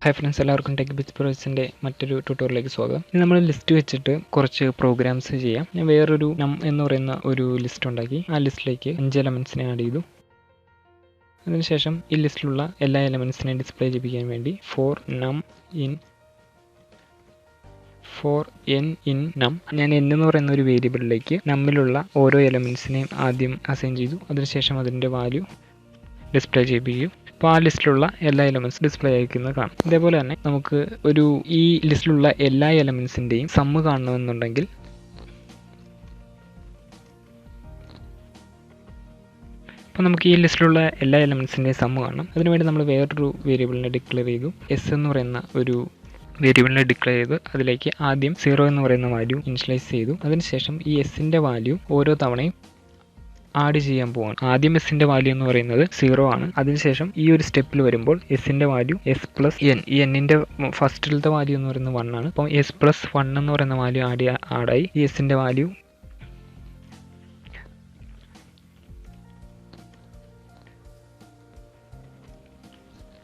Hi friends, എല്ലാവർക്കും tech bits പ്രോജക്ട്സിന്റെ മറ്റൊരു ട്യൂട്ടോറിയലിലേക്ക് സ്വാഗതം. ഇനി നമ്മൾ ലിസ്റ്റ് വെച്ചിട്ട് കുറച്ച് പ്രോഗ്രാംസ് ചെയ്യാം. ഞാൻ വേറൊരു നം എന്ന് പറയുന്ന ഒരു ലിസ്റ്റ് ഉണ്ടാക്കി ആ ലിസ്റ്റിലേക്ക് 5 എലമെന്റ്സിനെ ആഡ് ചെയ്തു. അതിനുശേഷം ഈ ലിസ്റ്റിലുള്ള എല്ലാ എലമെന്റ്സിനെയും ഡിസ്പ്ലേ ചെയ്യിപ്പിക്കാൻ വേണ്ടി for n in num ഞാൻ n എന്ന് പറയുന്ന ഒരു വേരിയബിളിലേക്ക് നമ്മിലുള്ള ഓരോ എലമെന്റ്സിനെയും ആദ്യം അസൈൻ ചെയ്തു. അതിനുശേഷം അതിന്റെ വാല്യൂ ഡിസ്പ്ലേ ചെയ്യിപ്പിക്കും. അപ്പോൾ ആ ലിസ്റ്റിലുള്ള എല്ലാ എലമെന്റ്സ് ഡിസ്പ്ലേ ആയിരിക്കുന്നത് കാണാം. ഇതേപോലെ തന്നെ നമുക്ക് ഈ ലിസ്റ്റിലുള്ള എല്ലാ എലമെന്റ്സിന്റെയും സമ്മ് കാണണമെന്നുണ്ടെങ്കിൽ അപ്പോൾ നമുക്ക് ഈ ലിസ്റ്റിലുള്ള എല്ലാ എലമെന്റ്സിന്റെയും സമ്മ് കാണണം. അതിനുവേണ്ടി നമ്മൾ വേറൊരു വേരിയബിളിനെ ഡിക്ലെയർ ചെയ്തു. എസ് എന്ന് പറയുന്ന ഒരു വേരിയബിളിനെ ഡിക്ലെയർ ചെയ്ത് അതിലേക്ക് ആദ്യം 0 എന്ന് പറയുന്ന വാല്യൂ ഇനിഷ്യലൈസ് ചെയ്തു. അതിനുശേഷം ഈ എസിന്റെ വാല്യൂ ഓരോ തവണയും ആഡ് ചെയ്യാൻ പോവാണ്. ആദ്യം എസിന്റെ വാല്യൂ എന്ന് പറയുന്നത് 0 ആണ്. അതിനുശേഷം ഈ ഒരു സ്റ്റെപ്പിൽ വരുമ്പോൾ എസിന്റെ വാല്യൂ എസ് പ്ലസ് എൻ, ഈ എന്നിന്റെ ഫസ്റ്റിലത്തെ വാല്യൂ എന്ന് പറയുന്നത് 1 ആണ്. അപ്പോൾ എസ് പ്ലസ് 1 എന്ന് പറയുന്ന വാല്യൂ ആഡായി ഈ എസിന്റെ വാല്യൂ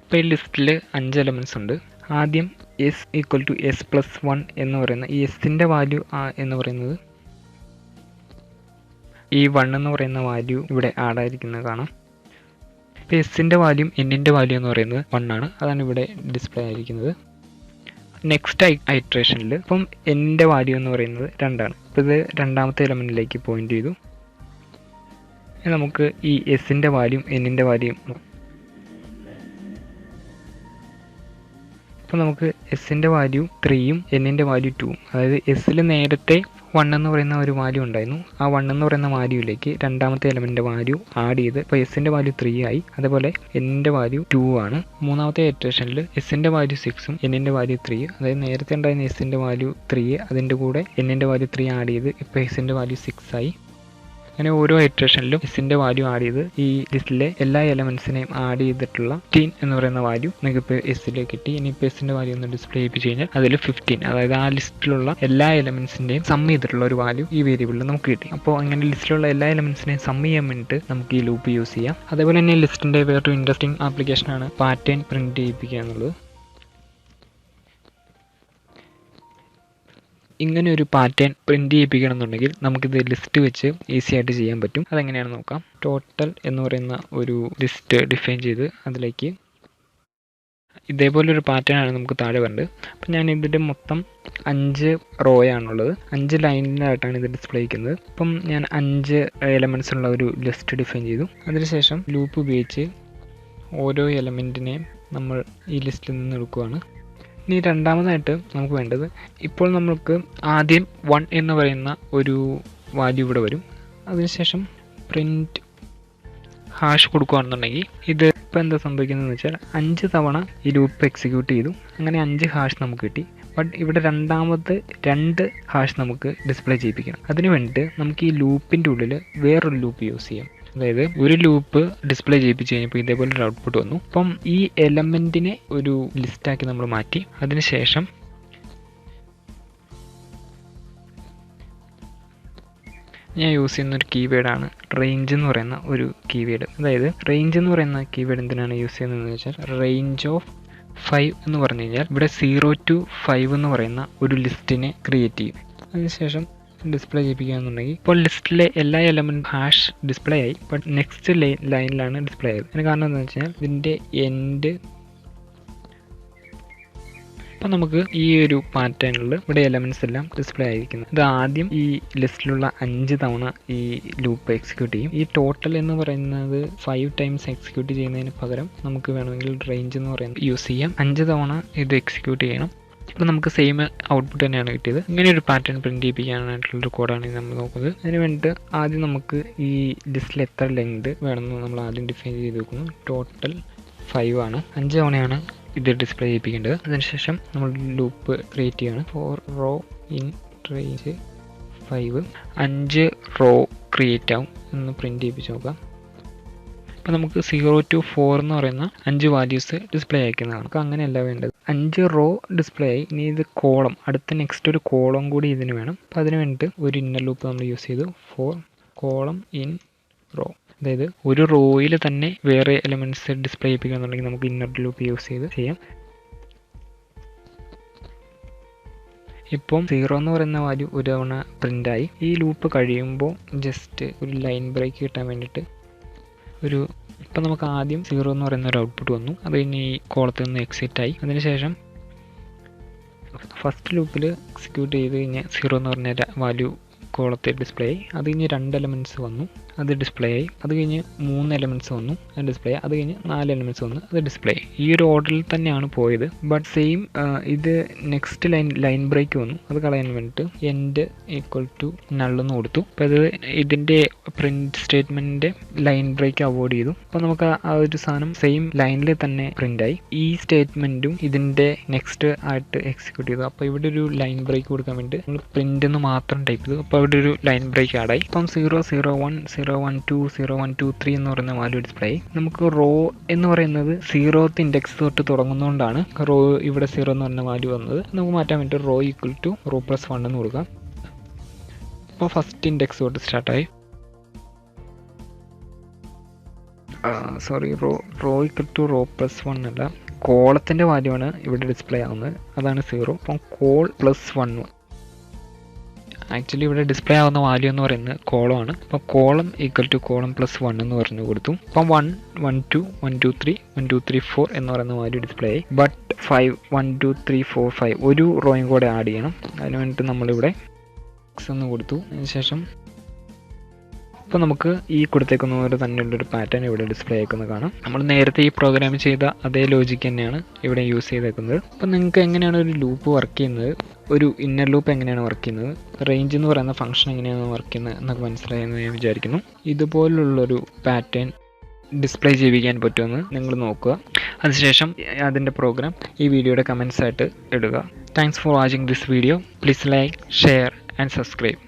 ഇപ്പോൾ ഈ ലിസ്റ്റിൽ 5 എലമെന്റ്സ് ഉണ്ട്. ആദ്യം S equal to S plus 1 എന്ന് പറയുന്ന ഈ എസിന്റെ വാല്യൂ എന്ന് പറയുന്നത് ഈ 1 എന്ന് പറയുന്ന വാല്യൂ ഇവിടെ ആഡ് ആയിരിക്കുന്നത് കാണാം. ഇപ്പോൾ എസിന്റെ വാല്യൂ എന്നിന്റെ വാല്യൂ എന്ന് പറയുന്നത് 1 ആണ്. അതാണ് ഇവിടെ ഡിസ്പ്ലേ ആയിരിക്കുന്നത്. നെക്സ്റ്റ് ഐട്രേഷനിൽ ഇപ്പം എന്നിന്റെ വാല്യൂ എന്ന് പറയുന്നത് 2 ആണ്. അപ്പോൾ ഇത് രണ്ടാമത്തെ എലമെന്റിലേക്ക് പോയിന്റ് ചെയ്തു. നമുക്ക് ഈ എസിന്റെ വാല്യൂ എന്നിന്റെ വാല്യൂ അപ്പോൾ നമുക്ക് എസിന്റെ വാല്യൂ 3ഉം എന്നിന്റെ വാല്യൂ 2ഉം, അതായത് എസിൽ നേരത്തെ 1 എന്ന് പറയുന്ന ഒരു വാല്യൂ ഉണ്ടായിരുന്നു. ആ 1 എന്ന് പറയുന്ന വാല്യൂയിലേക്ക് രണ്ടാമത്തെ എലമെന്റിന്റെ വാല്യൂ ആഡ് ചെയ്ത് ഇപ്പോൾ എസിന്റെ വാല്യൂ 3 ആയി. അതേപോലെ എന്നിന്റെ വാല്യൂ 2 ആണ്. മൂന്നാമത്തെ ഇറ്ററേഷനിൽ എസിന്റെ വാല്യൂ 6ഉം എന്നിന്റെ വാല്യൂ 3, അതായത് നേരത്തെ ഉണ്ടായിരുന്ന എസിന്റെ വാല്യൂ 3 അതിന്റെ കൂടെ എന്നിന്റെ വാല്യൂ 3 ആഡ് ചെയ്ത് ഇപ്പോൾ എസിന്റെ വാല്യൂ 6 ആയി. അങ്ങനെ ഓരോ ഇറ്ററേഷനിലും എസിന്റെ വാല്യൂ ആഡ് ചെയ്ത് ഈ ലിസ്റ്റിലെ എല്ലാ എലമെന്റ്സിനെയും ആഡ് ചെയ്തിട്ടുള്ള 15 എന്ന് പറയുന്ന വാല്യൂ നിങ്ങൾക്ക് ഇപ്പോൾ എസിലേക്ക് കിട്ടി. ഇനിയിപ്പോൾ എസിന്റെ വാല്യൂ ഒന്ന് ഡിസ്പ്ലേ ചെയ്യിപ്പിച്ച് കഴിഞ്ഞാൽ അതിൽ 15, അതായത് ആ ലിസ്റ്റിലുള്ള എല്ലാ എലമെന്റ്സിന്റെയും സം ചെയ്തിട്ടുള്ള ഒരു വാല്യൂ ഈ വേരിയബിളിൽ നമുക്ക് കിട്ടി. അപ്പോൾ അങ്ങനെ ലിസ്റ്റിലുള്ള എല്ലാ എലമെന്റ്സിനെയും സം ചെയ്യാൻ വേണ്ടിയിട്ട് നമുക്ക് ഈ ലൂപ്പ് യൂസ് ചെയ്യാം. അതേപോലെ തന്നെ ലിസ്റ്റിന്റെ വേറൊരു ഇൻട്രസ്റ്റിംഗ് ആപ്ലിക്കേഷനാണ് പാറ്റേൺ പ്രിന്റ് ചെയ്യിപ്പിക്കുക എന്നുള്ളത്. ഇങ്ങനെ ഒരു പാറ്റേൺ പ്രിന്റ് ചെയ്യിപ്പിക്കണമെന്നുണ്ടെങ്കിൽ നമുക്കിത് ലിസ്റ്റ് വെച്ച് ഈസി ആയിട്ട് ചെയ്യാൻ പറ്റും. അതെങ്ങനെയാണെന്ന് നോക്കാം. ടോട്ടൽ എന്ന് പറയുന്ന ഒരു ലിസ്റ്റ് ഡിഫൈൻ ചെയ്ത് അതിലേക്ക് ഇതേപോലൊരു പാറ്റേൺ ആണ് നമുക്ക് താഴെ വരുന്നത്. അപ്പം ഞാൻ ഇതിൻ്റെ മൊത്തം 5 റോയാണുള്ളത്. 5 ലൈനിലായിട്ടാണ് ഇത് ഡിസ്പ്ലേ ചെയ്യുന്നത്. അപ്പം ഞാൻ 5 എലമെന്റ്സ് ഉള്ള ഒരു ലിസ്റ്റ് ഡിഫൈൻ ചെയ്തു. അതിനുശേഷം ലൂപ്പ് ഉപയോഗിച്ച് ഓരോ എലമെന്റിനെയും നമ്മൾ ഈ ലിസ്റ്റിൽ നിന്ന് എടുക്കുകയാണ്. ഇനി രണ്ടാമതായിട്ട് നമുക്ക് വേണ്ടത്, ഇപ്പോൾ നമുക്ക് ആദ്യം 1 എന്ന് പറയുന്ന ഒരു വാല്യൂ ഇവിടെ വരും. അതിനുശേഷം പ്രിന്റ് ഹാഷ് കൊടുക്കുകയാണെന്നുണ്ടെങ്കിൽ ഇത് ഇപ്പോൾ എന്താ സംഭവിക്കുന്നതെന്ന് വെച്ചാൽ 5 തവണ ഈ ലൂപ്പ് എക്സിക്യൂട്ട് ചെയ്തു. അങ്ങനെ 5 ഹാഷ് നമുക്ക് കിട്ടി. ബട്ട് ഇവിടെ രണ്ടാമത് 2 ഹാഷ് നമുക്ക് ഡിസ്പ്ലേ ചെയ്യിപ്പിക്കണം. അതിന് വേണ്ടിയിട്ട് നമുക്ക് ഈ ലൂപ്പിൻ്റെ ഉള്ളിൽ വേറൊരു ലൂപ്പ് യൂസ് ചെയ്യാം. അതായത് ഒരു ലൂപ്പ് ഡിസ്പ്ലേ ചെയ്യിപ്പിച്ച് കഴിഞ്ഞപ്പോൾ ഇതേപോലെ ഒരു ഔട്ട്പുട്ട് വന്നു. അപ്പം ഈ എലമെന്റിനെ ഒരു ലിസ്റ്റാക്കി നമ്മൾ മാറ്റി. അതിനുശേഷം ഞാൻ യൂസ് ചെയ്യുന്ന ഒരു കീവേഡാണ് റേഞ്ച് എന്ന് പറയുന്ന ഒരു കീവേഡ്. അതായത് റേഞ്ച് എന്ന് പറയുന്ന കീവേഡ് എന്തിനാണ് യൂസ് ചെയ്യുന്നതെന്ന് വെച്ചാൽ റേഞ്ച് ഓഫ് 5 എന്ന് പറഞ്ഞു കഴിഞ്ഞാൽ ഇവിടെ 0 to 5 എന്ന് പറയുന്ന ഒരു ലിസ്റ്റിനെ ക്രിയേറ്റ് ചെയ്യും. അതിനുശേഷം ഡിസ്പ്ലേ ചെയ്യിപ്പിക്കുകയാണെന്നുണ്ടെങ്കിൽ ഇപ്പോൾ ലിസ്റ്റിലെ എല്ലാ എലമെന്റ് ഹാഷ് ഡിസ്പ്ലേ ആയി. ബട്ട് നെക്സ്റ്റ് ലൈനിലാണ് ഡിസ്പ്ലേ ആയത്. അതിന് കാരണം എന്താണെന്ന് വെച്ചാൽ ഇതിൻ്റെ എൻഡ്. അപ്പം നമുക്ക് ഈ ഒരു പാറ്റേണിൽ ഇവിടെ എലമെന്റ്സ് എല്ലാം ഡിസ്പ്ലേ ആയിരിക്കുന്നത്. ഇത് ആദ്യം ഈ ലിസ്റ്റിലുള്ള 5 തവണ ഈ ലൂപ്പ് എക്സിക്യൂട്ട് ചെയ്യും. ഈ ടോട്ടൽ എന്ന് പറയുന്നത് 5 ടൈംസ് എക്സിക്യൂട്ട് ചെയ്യുന്നതിന് പകരം നമുക്ക് വേണമെങ്കിൽ റേഞ്ച് എന്ന് പറയുന്നത് യൂസ് ചെയ്യാം. 5 തവണ ഇത് എക്സിക്യൂട്ട് ചെയ്യണം. ഇപ്പോൾ നമുക്ക് സെയിം ഔട്ട്പുട്ട് തന്നെയാണ് കിട്ടിയത്. ഇങ്ങനെ ഒരു പാറ്റേൺ പ്രിന്റ് ചെയ്യിപ്പിക്കാനായിട്ടുള്ളൊരു കോഡാണ് നമ്മൾ നോക്കുന്നത്. അതിന് വേണ്ടിയിട്ട് ആദ്യം നമുക്ക് ഈ ലിസ്റ്റിൽ എത്ര ലെങ്ത് വേണമെന്ന് നമ്മൾ ആദ്യം ഡിഫൈൻ ചെയ്ത് വെക്കുന്നു. ടോട്ടൽ 5 ആണ്. 5 തവണയാണ് ഇത് ഡിസ്പ്ലേ ചെയ്യിപ്പിക്കേണ്ടത്. അതിനുശേഷം നമ്മൾ ലൂപ്പ് ക്രിയേറ്റ് ചെയ്യണം. 4 row in range 5. 5 row create ആവും എന്ന് പ്രിന്റ് ചെയ്യിപ്പിച്ച് നോക്കാം. അപ്പോൾ നമുക്ക് 0 to 4 എന്ന് പറയുന്ന 5 വാല്യൂസ് ഡിസ്പ്ലേ ആയിരിക്കുന്നതാണ്. നമുക്ക് അങ്ങനെയല്ല വേണ്ടത്. 5 റോ ഡിസ്പ്ലേ ആയി. ഇനി ഇത് കോളം, അടുത്ത നെക്സ്റ്റ് ഒരു കോളം കൂടി ഇതിന് വേണം. അപ്പോൾ അതിന് വേണ്ടിയിട്ട് ഒരു ഇന്നർ ലൂപ്പ് നമ്മൾ യൂസ് ചെയ്തു. 4 കോളം ഇൻ റോ. അതായത് ഒരു റോയിൽ തന്നെ വേറെ എലമെന്റ്സ് ഡിസ്പ്ലേ ചെയ്യിപ്പിക്കുകയാണെന്നുണ്ടെങ്കിൽ നമുക്ക് ഇന്നർ ലൂപ്പ് യൂസ് ചെയ്ത് ചെയ്യാം. ഇപ്പം 0 എന്ന് പറയുന്ന വാല്യൂ ഒരു തവണ പ്രിൻ്റായി. ഈ ലൂപ്പ് കഴിയുമ്പോൾ ജസ്റ്റ് ഒരു ലൈൻ ബ്രേക്ക് കിട്ടാൻ വേണ്ടിയിട്ട് ഇപ്പം നമുക്ക് ആദ്യം 0 എന്ന് പറയുന്ന ഒരു ഔട്ട്പുട്ട് വന്നു. അത് കഴിഞ്ഞ് ഈ കോളത്തിൽ നിന്ന് എക്സിറ്റ് ആയി. അതിനുശേഷം ഫസ്റ്റ് ലൂപ്പിൽ എക്സിക്യൂട്ട് ചെയ്ത് കഴിഞ്ഞ് 0 എന്ന് പറഞ്ഞ വാല്യൂ കോളത്തിൽ ഡിസ്പ്ലേ ആയി. അത് കഴിഞ്ഞ് 2 എലമെൻറ്റ്സ് വന്നു, അത് ഡിസ്പ്ലേ ആയി. അത് കഴിഞ്ഞ് 3 എലമെൻറ്റ്സ് വന്നു, അത് ഡിസ്പ്ലേ ആയി. അത് കഴിഞ്ഞ് 4 എലമെൻറ്റ്സ് വന്നു, അത് ഡിസ്പ്ലേ ആയി. ഈ ഒരു ഓർഡറിൽ തന്നെയാണ് പോയത്. ബട്ട് സെയിം ഇത് നെക്സ്റ്റ് ലൈൻ ബ്രേക്ക് വന്നു. അത് കളയാൻ വേണ്ടിയിട്ട് എൻഡ് ഈക്വൽ ടു നള്ളെന്ന് കൊടുത്തു. അപ്പോൾ ഇത് ഇതിൻ്റെ പ്രിൻറ്റ് സ്റ്റേറ്റ്മെൻറ്റിൻ്റെ ലൈൻ ബ്രേക്ക് അവോയ്ഡ് ചെയ്തു. അപ്പോൾ നമുക്ക് ആ ഒരു സാധനം സെയിം ലൈനിൽ തന്നെ പ്രിൻ്റായി. ഈ സ്റ്റേറ്റ്മെൻറ്റും ഇതിൻ്റെ നെക്സ്റ്റ് ആയിട്ട് എക്സിക്യൂട്ട് ചെയ്തു. അപ്പോൾ ഇവിടെ ഒരു ലൈൻ ബ്രേക്ക് കൊടുക്കാൻ വേണ്ടി നമ്മൾ പ്രിൻ്റ് എന്ന് മാത്രം ടൈപ്പ് ചെയ്തു. അപ്പോൾ ഇവിടെ ഒരു ലൈൻ ബ്രേക്ക് ആഡായി. ഇപ്പം 0 0 1 0 1 2 0 1 2 3 എന്ന് പറയുന്ന വാല്യൂ ഡിസ്പ്ലേ ആയി. നമുക്ക് റോ എന്ന് പറയുന്നത് 0th ഇൻഡെക്സ് തൊട്ട് തുടങ്ങുന്നതുകൊണ്ടാണ് റോ ഇവിടെ 0 എന്ന് പറയുന്ന വാല്യൂ വന്നത്. നമുക്ക് മാറ്റാൻ വേണ്ടി row equal to row plus 1 എന്ന് കൊടുക്കാം. അപ്പോൾ ഫസ്റ്റ് ഇൻഡെക്സ് തൊട്ട് സ്റ്റാർട്ടായി. Sorry, row equal to row plus 1 അല്ല, കോളത്തിൻ്റെ വാല്യൂ ആണ് ഇവിടെ ഡിസ്പ്ലേ ആവുന്നത്. അതാണ് 0. അപ്പം കോൾ പ്ലസ് 1. ആക്ച്വലി ഇവിടെ ഡിസ്പ്ലേ ആവുന്ന വാല്യൂ എന്ന് പറയുന്നത് കോളം ആണ്. അപ്പോൾ column equal to column plus 1 എന്ന് പറഞ്ഞു കൊടുത്തു. അപ്പം 1 1 2 1 2 3 1 2 3 4 എന്ന് പറയുന്ന വാല്യൂ ഡിസ്പ്ലേ ആയി. ബട്ട് 5 1 2 3 4 5 ഒരു റോയും കൂടെ ആഡ് ചെയ്യണം. അതിന് വേണ്ടിയിട്ട് നമ്മളിവിടെ x എന്ന് കൊടുത്തു. അതിനുശേഷം ഇപ്പോൾ നമുക്ക് ഈ കൊടുത്തേക്കുന്ന പോലെ തന്നെയുള്ളൊരു പാറ്റേൺ ഇവിടെ ഡിസ്പ്ലേ ആക്കുന്നത് കാണാം. നമ്മൾ നേരത്തെ ഈ പ്രോഗ്രാം ചെയ്ത അതേ ലോജിക്ക് തന്നെയാണ് ഇവിടെ യൂസ് ചെയ്തേക്കുന്നത്. അപ്പോൾ നിങ്ങൾക്ക് എങ്ങനെയാണ് ഒരു ലൂപ്പ് വർക്ക് ചെയ്യുന്നത്, ഒരു ഇന്നർ ലൂപ്പ് എങ്ങനെയാണ് വർക്ക് ചെയ്യുന്നത്, റേഞ്ച് എന്ന് പറയുന്ന ഫംഗ്ഷൻ എങ്ങനെയാണ് വർക്ക് ചെയ്യുന്നത് എന്നൊക്കെ മനസ്സിലായെന്ന് ഞാൻ വിചാരിക്കുന്നു. ഇതുപോലുള്ളൊരു പാറ്റേൺ ഡിസ്പ്ലേ ചെയ്യിക്കാൻ പറ്റുമെന്ന് നിങ്ങൾ നോക്കുക. അതിനുശേഷം അതിൻ്റെ പ്രോഗ്രാം ഈ വീഡിയോയുടെ കമൻസ് ആയിട്ട് ഇടുക. Thanks for watching this video. Please like, share and subscribe.